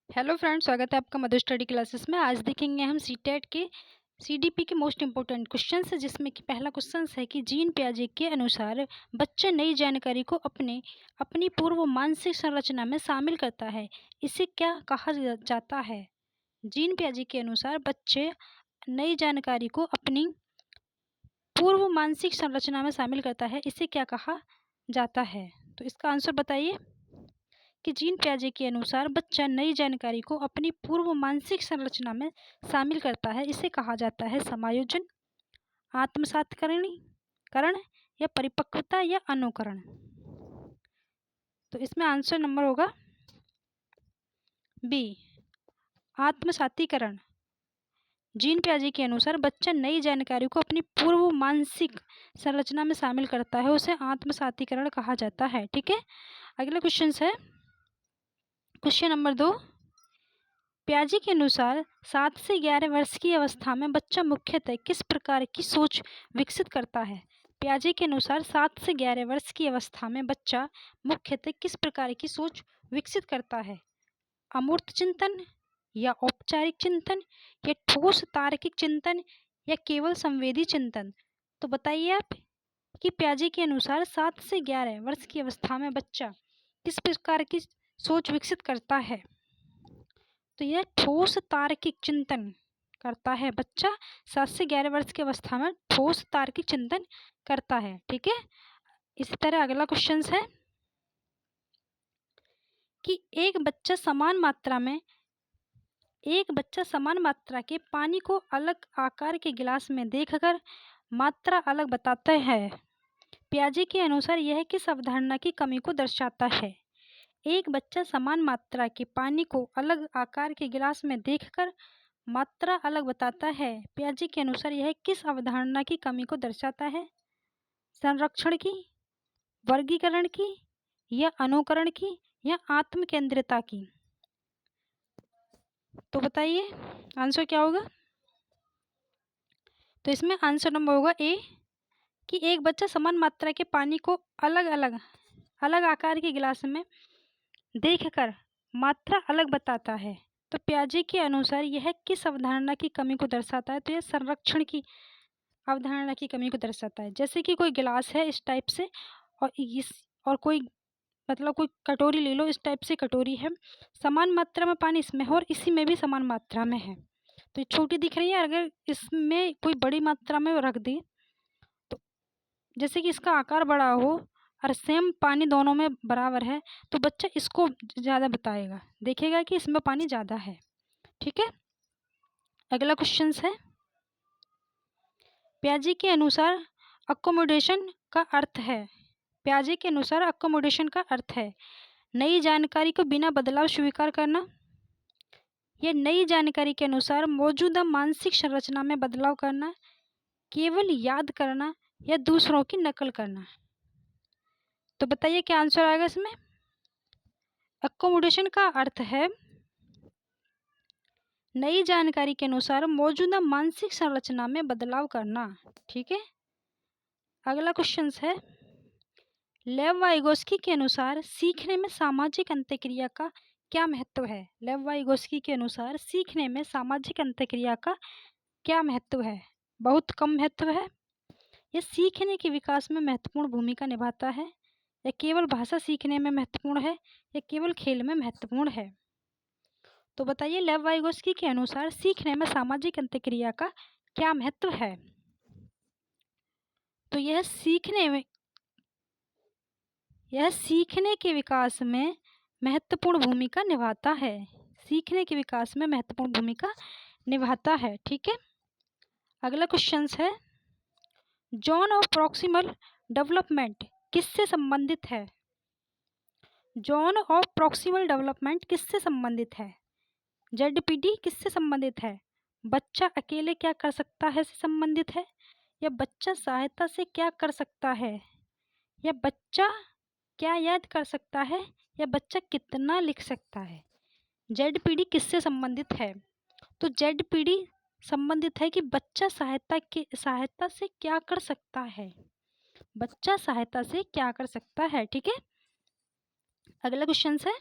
Hello friends, स्वागत है आपका मधु स्टडी क्लासेस में। आज देखेंगे हम सीटेट के सीडीपी के मोस्ट इंपोर्टेंट क्वेश्चन है, जिसमें कि पहला क्वेश्चन है कि जीन पियाजे के अनुसार बच्चा नई जानकारी को अपनी पूर्व मानसिक संरचना में शामिल करता है, इसे क्या कहा जाता है। जीन पियाजे के अनुसार बच्चे नई जानकारी को अपनी पूर्व मानसिक संरचना में शामिल करता है, इसे क्या कहा जाता है। तो इसका आंसर बताइए कि जीन पियाजे के अनुसार बच्चा नई जानकारी को अपनी पूर्व मानसिक संरचना में शामिल करता है, इसे कहा जाता है समायोजन, आत्मसात्करण या परिपक्वता या अनुकरण। तो इसमें आंसर नंबर होगा बी, आत्मसातीकरण। जीन पियाजे के अनुसार बच्चा नई जानकारी को अपनी पूर्व मानसिक संरचना में शामिल करता है, उसे आत्मसातीकरण कहा जाता है। ठीक है, अगला क्वेश्चन है क्वेश्चन नंबर 2। पियाजे के अनुसार 7 से 11 वर्ष की अवस्था में बच्चा मुख्यतः किस प्रकार की सोच विकसित करता है। पियाजे के अनुसार 7 से 11 वर्ष की अवस्था में बच्चा मुख्यतः किस प्रकार की सोच विकसित करता है। अमूर्त चिंतन या औपचारिक चिंतन या ठोस तार्किक चिंतन या केवल संवेदी चिंतन। तो बताइए आप कि पियाजे के अनुसार 7 से 11 वर्ष की अवस्था में बच्चा किस प्रकार की सोच विकसित करता है। तो यह ठोस तार्किक चिंतन करता है। बच्चा 7 से 11 वर्ष की अवस्था में ठोस तार्किक चिंतन करता है। ठीक है, इसी तरह अगला क्वेश्चन है कि एक बच्चा समान मात्रा के पानी को अलग आकार के गिलास में देखकर मात्रा अलग बताता है। पियाजे के अनुसार यह किस अवधारणा की कमी को दर्शाता है। एक बच्चा समान मात्रा के पानी को अलग आकार के गिलास में देखकर मात्रा अलग बताता है। पियाजे के अनुसार यह किस अवधारणा की कमी को दर्शाता है। संरक्षण की, वर्गीकरण की या अनुकरण की या आत्म केंद्रिता की। तो बताइए आंसर क्या होगा। तो इसमें आंसर नंबर होगा ए, कि एक बच्चा समान मात्रा के पानी को अलग अलग आकार के गिलास में देखकर मात्रा अलग बताता है। तो पियाजे के अनुसार यह किस अवधारणा की कमी को दर्शाता है। तो यह संरक्षण की अवधारणा की कमी को दर्शाता है। जैसे कि कोई गिलास है इस टाइप से और कोई कोई कटोरी ले लो, इस टाइप से कटोरी है, समान मात्रा में पानी इसमें है और इसी में भी समान मात्रा में है। तो ये छोटी दिख रही है, अगर इसमें कोई बड़ी मात्रा में रख दी, तो जैसे कि इसका आकार बड़ा हो और सेम पानी दोनों में बराबर है, तो बच्चा इसको ज़्यादा बताएगा, देखेगा कि इसमें पानी ज़्यादा है। ठीक है, अगला क्वेश्चन है पियाजे के अनुसार अकोमोडेशन का अर्थ है। पियाजे के अनुसार अकोमोडेशन का अर्थ है नई जानकारी को बिना बदलाव स्वीकार करना, या नई जानकारी के अनुसार मौजूदा मानसिक संरचना में बदलाव करना, केवल याद करना या दूसरों की नकल करना। तो बताइए क्या आंसर आएगा इसमें। अकोमोडेशन का अर्थ है नई जानकारी के अनुसार मौजूदा मानसिक संरचना में बदलाव करना। ठीक है, अगला क्वेश्चन है लेव वाइगोस्की के अनुसार सीखने में सामाजिक अंतःक्रिया का क्या महत्व है। लेव वाइगोस्की के अनुसार सीखने में सामाजिक अंतःक्रिया का क्या महत्व है। बहुत कम महत्व है। यह सीखने के विकास में महत्वपूर्ण भूमिका निभाता है, या केवल भाषा सीखने में महत्वपूर्ण है, या केवल खेल में महत्वपूर्ण है। तो बताइए लेव वाइगोस्की के अनुसार सीखने में सामाजिक अंतःक्रिया का क्या महत्व है। तो यह सीखने के विकास में महत्वपूर्ण भूमिका निभाता है। सीखने के विकास में महत्वपूर्ण भूमिका निभाता है। ठीक है, अगला क्वेश्चन है जोन ऑफ प्रॉक्सिमल डेवलपमेंट किससे संबंधित है। जोन ऑफ प्रॉक्सिमल डेवलपमेंट किससे संबंधित है। जेडपीडी किससे संबंधित है। बच्चा अकेले क्या कर सकता है से संबंधित है, या बच्चा सहायता से क्या कर सकता है, या बच्चा क्या याद कर सकता है, या बच्चा कितना लिख सकता है। जेडपीडी किससे संबंधित है। तो जेडपीडी संबंधित है कि बच्चा सहायता से क्या कर सकता है। बच्चा सहायता से क्या कर सकता है। ठीक है, अगला क्वेश्चन है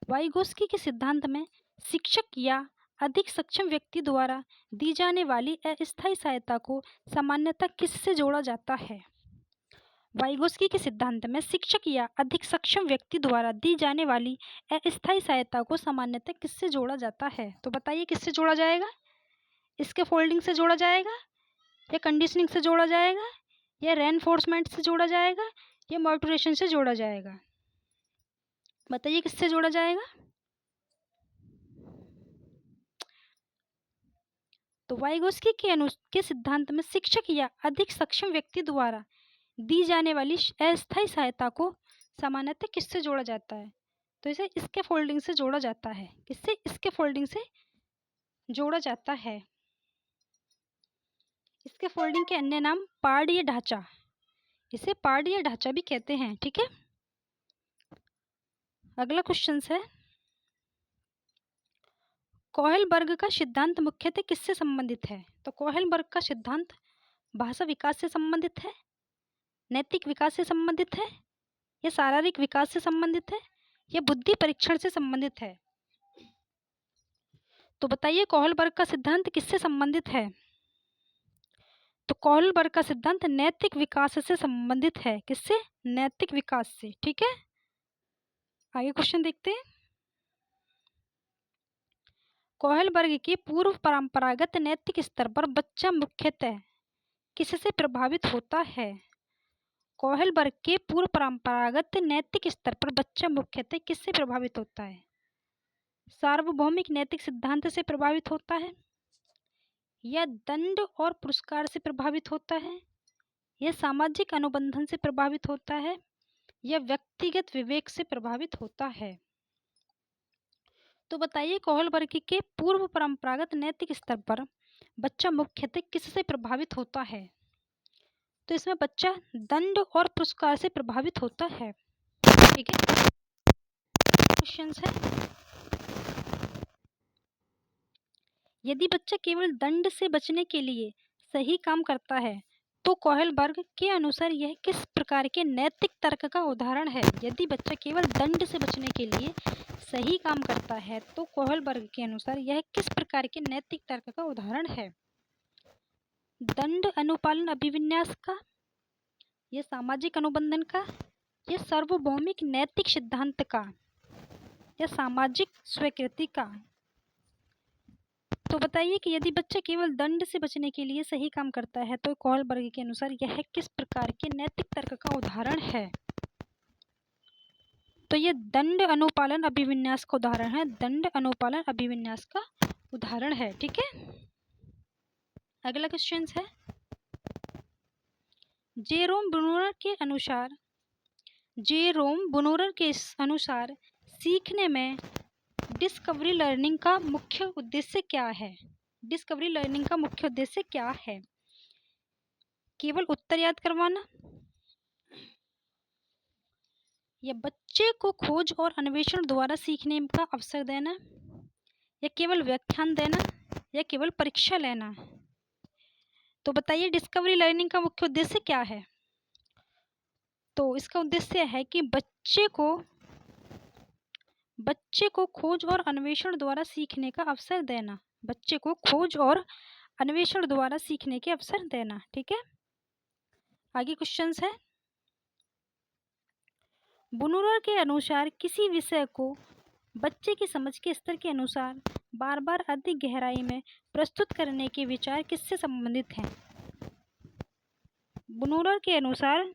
वाइगोस्की के सिद्धांत में शिक्षक या अधिक सक्षम व्यक्ति द्वारा दी जाने वाली अस्थायी सहायता को सामान्यतः किससे जोड़ा जाता है? वाइगोस्की के सिद्धांत में शिक्षक या अधिक सक्षम व्यक्ति द्वारा दी जाने वाली अस्थायी सहायता को सामान्यतः किससे जोड़ा जाता है? तो बताइए किससे जोड़ा जाएगा? इसके फोल्डिंग से जोड़ा जाएगा, या कंडीशनिंग से जोड़ा जाएगा, या रेनफोर्समेंट से जोड़ा जाएगा, या मोटिवेशन से जोड़ा जाएगा? बताइए किससे जोड़ा जाएगा? तो वाइगोस्की के सिद्धांत में शिक्षक या अधिक सक्षम व्यक्ति द्वारा दी जाने वाली अस्थायी सहायता को सामान्यतः किससे जोड़ा जाता है? तो इसे इसके फोल्डिंग से जोड़ा जाता है। किससे? इसके फोल्डिंग से जोड़ा जाता है। इसके फोल्डिंग के अन्य नाम पार्ड या ढांचा, इसे पार्ड या ढांचा भी कहते हैं। ठीक है, अगला क्वेश्चन है, कोहेलबर्ग का सिद्धांत मुख्यतः किससे संबंधित है? तो कोहेलबर्ग का सिद्धांत भाषा विकास से संबंधित है, नैतिक विकास से संबंधित है, या शारीरिक विकास से संबंधित है, या बुद्धि परीक्षण से संबंधित है? तो बताइए कोहेलबर्ग का सिद्धांत किससे संबंधित है? तो कोहेलबर्ग का सिद्धांत नैतिक विकास से संबंधित है। किससे? नैतिक विकास से। ठीक है, आगे क्वेश्चन देखते हैं। कोहेलबर्ग के पूर्व परंपरागत नैतिक स्तर पर बच्चा मुख्यतः किससे प्रभावित होता है? कोहेलबर्ग के पूर्व परंपरागत नैतिक स्तर पर बच्चा मुख्यतः किससे प्रभावित होता है? सार्वभौमिक नैतिक सिद्धांत से प्रभावित होता है, या दंड और पुरस्कार से प्रभावित होता है, या सामाजिक अनुबंधन से प्रभावित होता है, या व्यक्तिगत विवेक से प्रभावित होता है? तो बताइए कोहेलबर्ग के पूर्व परंपरागत नैतिक स्तर पर बच्चा मुख्यतः किससे प्रभावित होता है? तो इसमें बच्चा दंड और पुरस्कार से प्रभावित होता है। ठीक है, क्वेश्चन है, यदि बच्चा केवल दंड से बचने के लिए सही काम करता है तो कोहेलबर्ग के अनुसार यह किस प्रकार के नैतिक तर्क का उदाहरण है? यदि बच्चा केवल दंड से बचने के लिए सही काम करता है तो कोहेलबर्ग के अनुसार यह किस प्रकार के नैतिक तर्क का उदाहरण है? दंड अनुपालन अभिविन्यास का, या सामाजिक अनुबंधन का, या सार्वभौमिक नैतिक सिद्धांत का, या सामाजिक स्वीकृति का? तो बताइए कि यदि बच्चा केवल दंड से बचने के लिए सही काम करता है तो कोहेलबर्ग के अनुसार यह किस प्रकार के नैतिक तर्क का उदाहरण है? तो यह दंड अनुपालन अभिविन्यास का उदाहरण है। दंड अनुपालन अभिविन्यास का उदाहरण है। ठीक है, अगला क्वेश्चन है, जेरोम बुनोरर के अनुसार सीखने में डिस्कवरी लर्निंग का मुख्य उद्देश्य क्या है? डिस्कवरी लर्निंग का मुख्य उद्देश्य क्या है? केवल उत्तर याद करवाना, या बच्चे को खोज और अन्वेषण द्वारा सीखने का अवसर देना, या केवल व्याख्यान देना, या केवल परीक्षा लेना? तो बताइए डिस्कवरी लर्निंग का मुख्य उद्देश्य क्या है? तो इसका उद्देश्य है कि बच्चे को खोज और अन्वेषण द्वारा सीखने का अवसर देना। बच्चे को खोज और अन्वेषण द्वारा सीखने के अवसर देना। ठीक है, आगे क्वेश्चन है, बुनोरर के अनुसार किसी विषय को बच्चे की समझ के स्तर के अनुसार बार बार अधिक गहराई में प्रस्तुत करने के विचार किससे संबंधित हैं? बुनोरर के अनुसार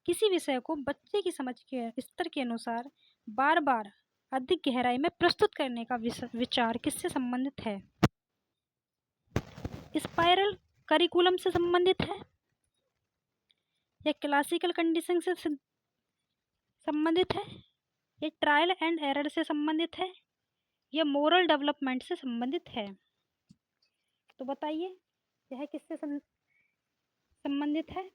किसी विषय को बच्चे की समझ के स्तर के अनुसार बार बार अधिक गहराई में प्रस्तुत करने का विचार किससे संबंधित है? स्पाइरल करिकुलम से संबंधित है, या क्लासिकल कंडीशनिंग से संबंधित है, या ट्रायल एंड एरर से संबंधित है, या मोरल डेवलपमेंट से संबंधित है? तो बताइए यह किससे संबंधित है?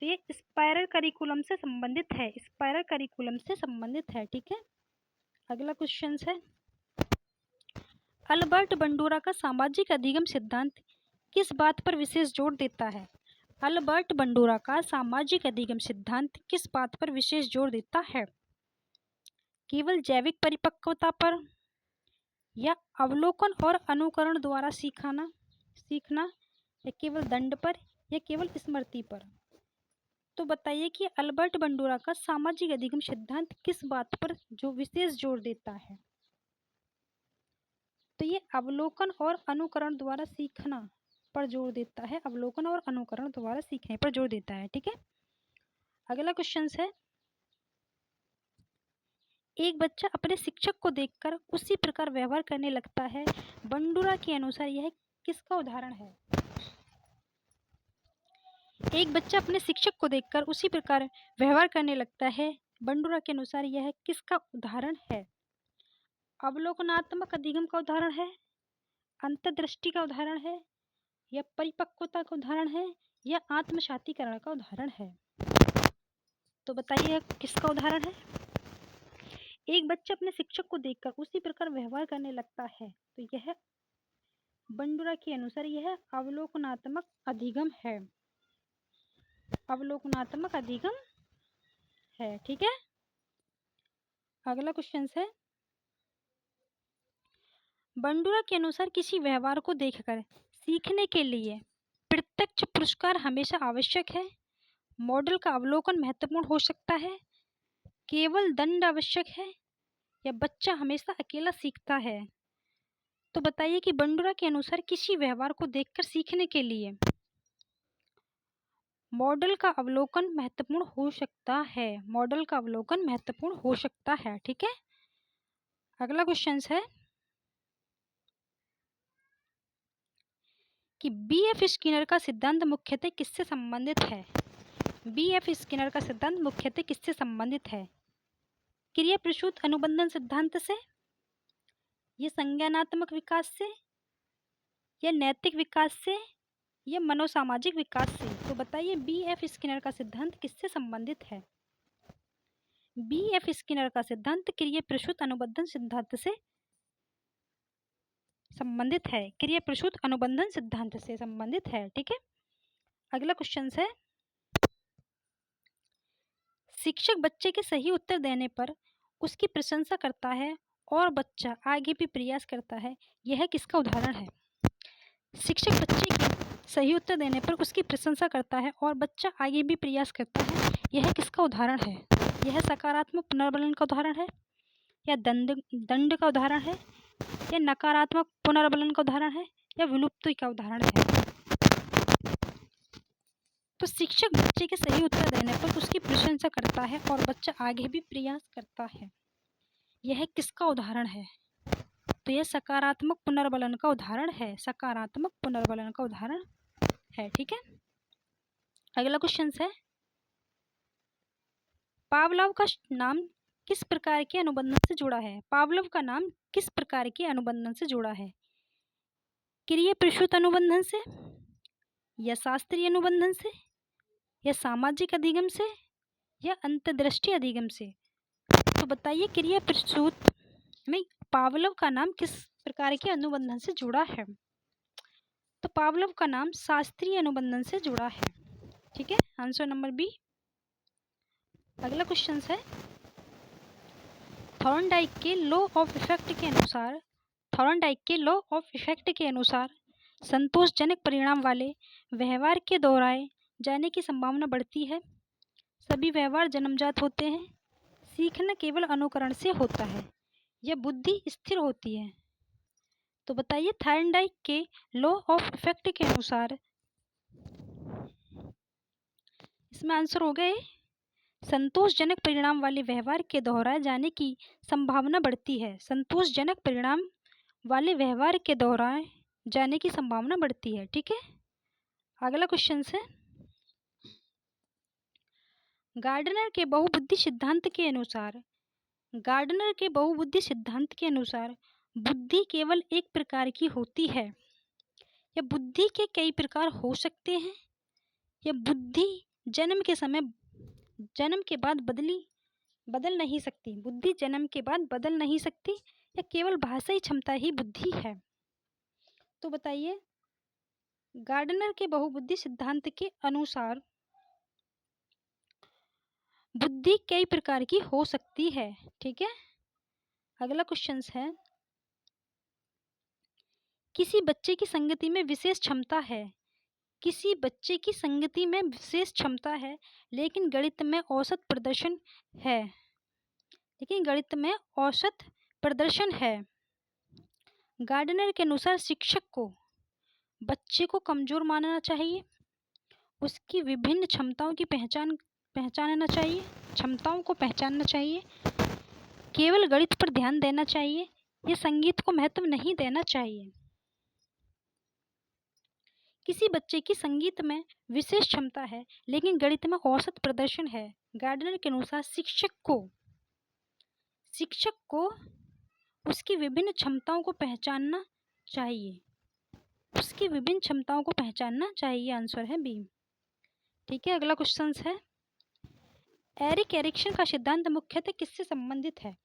तो ये स्पाइरल करिकुलम से संबंधित है। स्पाइरल करिकुलम से संबंधित है। ठीक है, अगला क्वेश्चन है, अल्बर्ट बंडूरा का सामाजिक अधिगम सिद्धांत किस बात पर विशेष जोर देता है? अल्बर्ट बंडूरा का सामाजिक अधिगम सिद्धांत किस बात पर विशेष जोर देता है? केवल जैविक परिपक्वता पर, या अवलोकन और अनुकरण द्वारा सीखना, या केवल दंड पर, या केवल स्मृति पर। तो बताइए कि अल्बर्ट बंडूरा का सामाजिक अधिगम सिद्धांत किस बात पर जो विशेष जोर देता है? तो ये अवलोकन और अनुकरण द्वारा सीखना पर जोर देता है, अवलोकन और अनुकरण द्वारा सीखने पर जोर देता है। ठीक है, अगला क्वेश्चन है, एक बच्चा अपने शिक्षक को देखकर उसी प्रकार व्यवहार करने लगता है, बंडूरा के अनुसार यह किसका उदाहरण है? एक बच्चा अपने शिक्षक को देखकर उसी प्रकार व्यवहार करने लगता है, बंडूरा के अनुसार यह किसका उदाहरण है? अवलोकनात्मक अधिगम का उदाहरण है, अंतर्दृष्टि का उदाहरण है, या परिपक्वता का उदाहरण है, या आत्मसातीकरण का उदाहरण है? तो बताइए किसका उदाहरण है? एक बच्चा अपने शिक्षक को देखकर उसी प्रकार व्यवहार करने लगता है, तो यह बंडूरा के अनुसार यह अवलोकनात्मक अधिगम है, अवलोकनात्मक अधिगम है। ठीक है, अगला क्वेश्चन है, बंडूरा के अनुसार किसी व्यवहार को देखकर सीखने के लिए प्रत्यक्ष पुरस्कार हमेशा आवश्यक है, मॉडल का अवलोकन महत्वपूर्ण हो सकता है, केवल दंड आवश्यक है, या बच्चा हमेशा अकेला सीखता है? तो बताइए कि बंडूरा के अनुसार किसी व्यवहार को देखकर सीखने के लिए मॉडल का अवलोकन महत्वपूर्ण हो सकता है, मॉडल का अवलोकन महत्वपूर्ण हो सकता है। ठीक है, अगला क्वेश्चन है कि बीएफ स्किनर का सिद्धांत मुख्यतः किससे संबंधित है? बीएफ स्किनर का सिद्धांत मुख्यतः किससे संबंधित है? क्रिया प्रसूत अनुबंधन सिद्धांत से, या संज्ञानात्मक विकास से, या नैतिक विकास से, या मनोसामाजिक विकास से? तो बताइए बीएफ स्किनर का सिद्धांत किससे संबंधित है? बीएफ स्किनर का सिद्धांत क्रिया प्रसूत अनुबंधन सिद्धांत से संबंधित है, क्रिया प्रसूत अनुबंधन सिद्धांत से संबंधित है। ठीक है, अगला क्वेश्चन है, शिक्षक बच्चे के सही उत्तर देने पर उसकी प्रशंसा करता है और बच्चा आगे भी प्रयास करता है, यह किसका उदाहरण है? शिक्षक बच्चे के सही उत्तर देने पर उसकी प्रशंसा करता है और बच्चा आगे भी प्रयास करता है, यह किसका उदाहरण है? यह सकारात्मक पुनर्बलन का उदाहरण है, या दंड का उदाहरण है, या नकारात्मक पुनर्बलन का उदाहरण है, या विलुप्ति का उदाहरण है? तो शिक्षक बच्चे के सही उत्तर देने पर उसकी प्रशंसा करता है और बच्चा आगे भी प्रयास करता है, यह किसका उदाहरण है? तो यह सकारात्मक पुनर्बलन का उदाहरण है, सकारात्मक पुनर्बलन का उदाहरण है। ठीक है, अगला क्वेश्चन है, पावलोव का नाम किस प्रकार के अनुबंधन से जुड़ा है? पावलोव का नाम किस प्रकार के अनुबंधन से जुड़ा है? क्रिया प्रसूत अनुबंधन से, या शास्त्रीय अनुबंधन से, या सामाजिक अधिगम से, या अंतर्दृष्टि अधिगम से? तो बताइए क्रिया प्रसूत में पावलोव का नाम किस प्रकार के अनुबंधन से जुड़ा है? तो पावलोव का नाम शास्त्रीय अनुबंधन से जुड़ा है। ठीक है, आंसर नंबर बी। अगला क्वेश्चन है, थॉर्नडाइक के लॉ ऑफ इफेक्ट के अनुसार, थॉर्नडाइक के लॉ ऑफ इफेक्ट के अनुसार संतोषजनक परिणाम वाले व्यवहार के दोहराए जाने की संभावना बढ़ती है, सभी व्यवहार जन्मजात होते हैं, सीखना केवल अनुकरण से होता है, यह बुद्धि स्थिर होती है? तो बताइए थॉर्नडाइक के लॉ ऑफ इफेक्ट के अनुसार इसमें आंसर हो गए, संतोषजनक परिणाम वाले व्यवहार के दोहराए जाने की संभावना बढ़ती है, संतोषजनक परिणाम वाले व्यवहार के दोहराए जाने की संभावना बढ़ती है। ठीक है, अगला क्वेश्चन है, गार्डनर के बहुबुद्धि सिद्धांत के अनुसार, गार्डनर के बहुबुद्धि सिद्धांत के अनुसार बुद्धि केवल एक प्रकार की होती है, या बुद्धि के कई प्रकार हो सकते हैं, या बुद्धि जन्म के बाद बदल नहीं सकती, बुद्धि जन्म के बाद बदल नहीं सकती, या केवल भाषाई क्षमता ही बुद्धि है? तो बताइए गार्डनर के बहुबुद्धि सिद्धांत के अनुसार बुद्धि कई प्रकार की हो सकती है। ठीक है, अगला क्वेश्चन है, किसी बच्चे की संगति में विशेष क्षमता है, किसी बच्चे की संगति में विशेष क्षमता है लेकिन गणित में औसत प्रदर्शन है, लेकिन गणित में औसत प्रदर्शन है। गार्डनर के अनुसार शिक्षक को बच्चे को कमजोर मानना चाहिए, उसकी विभिन्न क्षमताओं की पहचानना चाहिए, क्षमताओं को पहचानना चाहिए, केवल गणित पर ध्यान देना चाहिए या संगीत को महत्व नहीं देना चाहिए। किसी बच्चे की संगीत में विशेष क्षमता है लेकिन गणित में औसत प्रदर्शन है। गार्डनर के अनुसार शिक्षक को उसकी विभिन्न क्षमताओं को पहचानना चाहिए, उसकी विभिन्न क्षमताओं को पहचानना चाहिए। आंसर है बी। ठीक है, अगला क्वेश्चन है, एरिक एरिक्सन का सिद्धांत मुख्यतः किससे संबंधित है?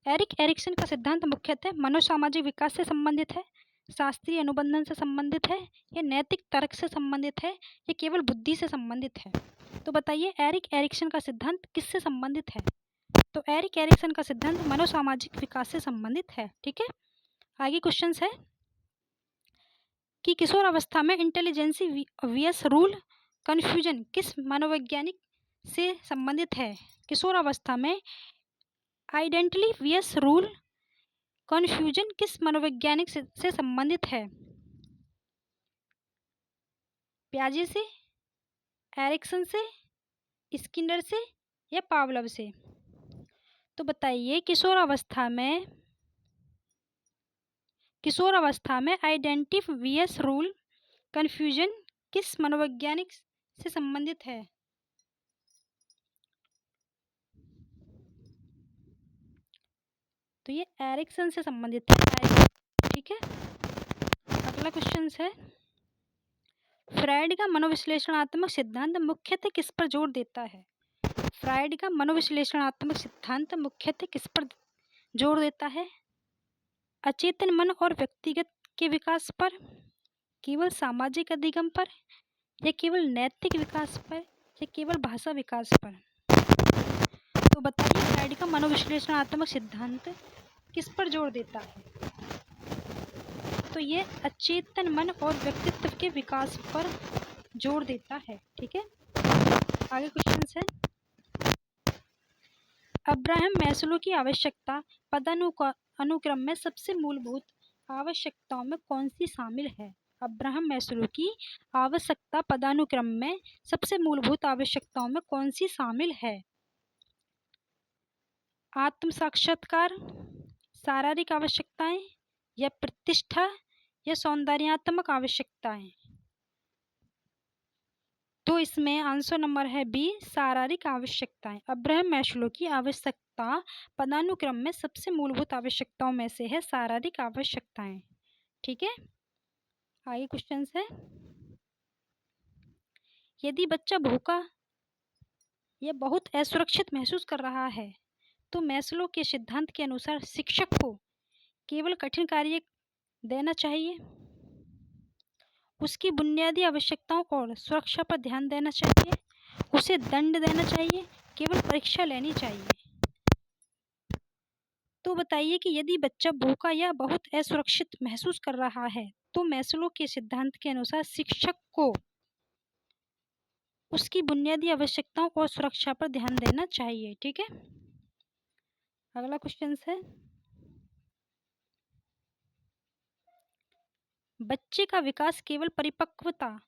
एरिक एरिक्सन का सिद्धांत मुख्यतः मनोसामाजिक विकास से संबंधित है, शास्त्रीय अनुबंधन से संबंधित है, या नैतिक तर्क से संबंधित है, या केवल बुद्धि से संबंधित है? तो बताइए, एरिक एरिक्सन का सिद्धांत किससे संबंधित है? तो एरिक एरिक्सन का सिद्धांत मनोसामाजिक विकास से संबंधित है। ठीक है, आगे क्वेश्चन है कि किशोर अवस्था में इंटेलिजेंसी वियस रूल कन्फ्यूजन किस मनोवैज्ञानिक से संबंधित है? किशोर अवस्था में आइडेंटिटी वियस रूल कन्फ्यूजन किस मनोवैज्ञानिक से संबंधित है? पियाजे से, एरिक्सन से, स्किनर से, या पावलव से? तो बताइए, किशोर अवस्था में आइडेंटिटी वियस रूल कन्फ्यूजन किस मनोवैज्ञानिक से संबंधित है? तो ये एरिक्सन से संबंधित है। ठीक है, अगला क्वेश्चन है, फ्रायड का मनोविश्लेषणात्मक सिद्धांत मुख्यतः किस पर जोर देता है? फ्रायड का मनोविश्लेषणात्मक सिद्धांत मुख्यतः किस पर जोर देता है? अचेतन मन और व्यक्तिगत के विकास पर, केवल सामाजिक अधिगम पर, या केवल नैतिक विकास पर, या केवल भाषा विकास पर? तो बताइए, फ्रायड का मनोविश्लेषणात्मक सिद्धांत किस पर जोर देता है? तो ये अचेतन मन और व्यक्तित्व के विकास पर जोर देता है। ठीक है, आगे क्वेश्चन है, अब्राहम मैस्लो की आवश्यकता पदानुक्रम में सबसे मूलभूत आवश्यकताओं में कौन सी शामिल है? अब्राहम मैस्लो की आवश्यकता पदानुक्रम में सबसे मूलभूत आवश्यकताओं में कौन सी शामिल है? आत्म साक्षात्कार, शारीरिक आवश्यकताएं, या प्रतिष्ठा, या सौंदर्यात्मक आवश्यकताएं? तो इसमें आंसर नंबर है बी, शारीरिक आवश्यकताएं। अब्राहम मैस्लो की आवश्यकता पदानुक्रम में सबसे मूलभूत आवश्यकताओं में से है शारीरिक आवश्यकताएं। ठीक है, आगे क्वेश्चन है, यदि बच्चा भूखा या बहुत असुरक्षित महसूस कर रहा है तो मैस्लो के सिद्धांत के अनुसार शिक्षक को केवल कठिन कार्य देना चाहिए, उसकी बुनियादी आवश्यकताओं और सुरक्षा पर ध्यान देना चाहिए, उसे दंड देना चाहिए, केवल परीक्षा लेनी चाहिए? तो बताइए कि यदि बच्चा भूखा या बहुत असुरक्षित महसूस कर रहा है तो मैस्लो के सिद्धांत के अनुसार शिक्षक को उसकी बुनियादी आवश्यकताओं और सुरक्षा पर ध्यान देना चाहिए। ठीक है, अगला क्वेश्चन है, बच्चे का विकास केवल परिपक्वता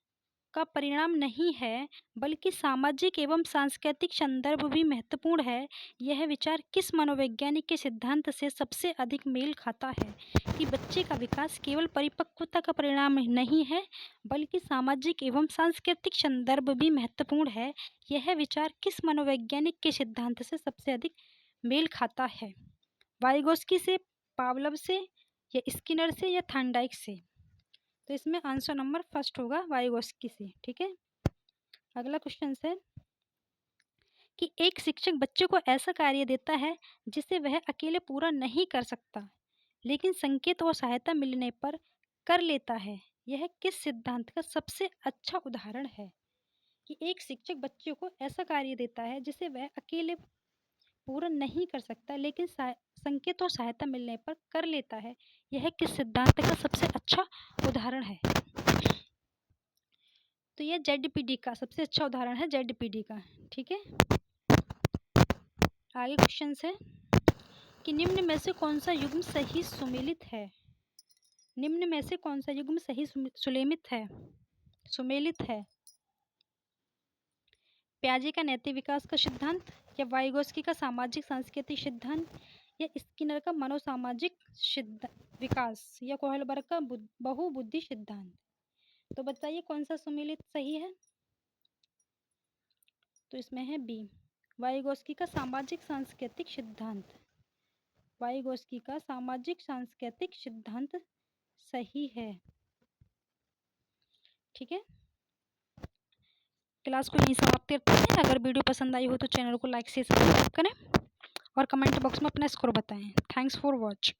का परिणाम नहीं है बल्कि सामाजिक एवं सांस्कृतिक संदर्भ भी महत्वपूर्ण है। यह विचार किस मनोवैज्ञानिक के सिद्धांत से सबसे अधिक मेल खाता है कि बच्चे का विकास केवल परिपक्वता का परिणाम नहीं है बल्कि सामाजिक एवं सांस्कृतिक संदर्भ भी महत्वपूर्ण है? यह विचार किस मनोवैज्ञानिक के सिद्धांत से सबसे अधिक मेल खाता है? वाइगोस्की से, पावलव से, या स्किनर से, या थॉर्नडाइक से? तो इसमें आंसर नंबर फर्स्ट होगा, वाइगोस्की से। ठीक है, अगला क्वेश्चन है कि एक शिक्षक बच्चे को ऐसा कार्य देता है जिसे वह अकेले पूरा नहीं कर सकता लेकिन संकेत और सहायता मिलने पर कर लेता है। यह किस सिद्धांत का सबसे अच्छा उदाहरण है? कि एक शिक्षक बच्चे को ऐसा कार्य देता है जिसे वह अकेले पूरा नहीं कर सकता लेकिन संकेत और सहायता मिलने पर कर लेता है, यह किस सिद्धांत का सबसे अच्छा उदाहरण है? तो यह ZPD का सबसे अच्छा उदाहरण है, ZPD का। ठीक है, आगे क्वेश्चन है कि निम्न में से कौन सा युग्म सही सुमेलित है? निम्न में से कौन सा युग्म सही सुमेलित है? प्याजे का नैतिक विकास का सिद्धांत, या वाइगोस्की का सामाजिक सांस्कृतिक सिद्धांत, या स्किनर का मनोसामाजिक विकास, या कोहलबर्ग का बहुबुद्धि सिद्धांत। तो बताइए कौन सा सुमेलित सही है? तो इसमें है बी, वाइगोस्की का सामाजिक सांस्कृतिक सिद्धांत। वाइगोस्की का सामाजिक सांस्कृतिक सिद्धांत सही है। ठीक है, क्लास को यहीं समाप्त करते हैं। अगर वीडियो पसंद आई हो तो चैनल को लाइक से सब्सक्राइब करें और कमेंट बॉक्स में अपना स्कोर बताएं। Thanks for watch.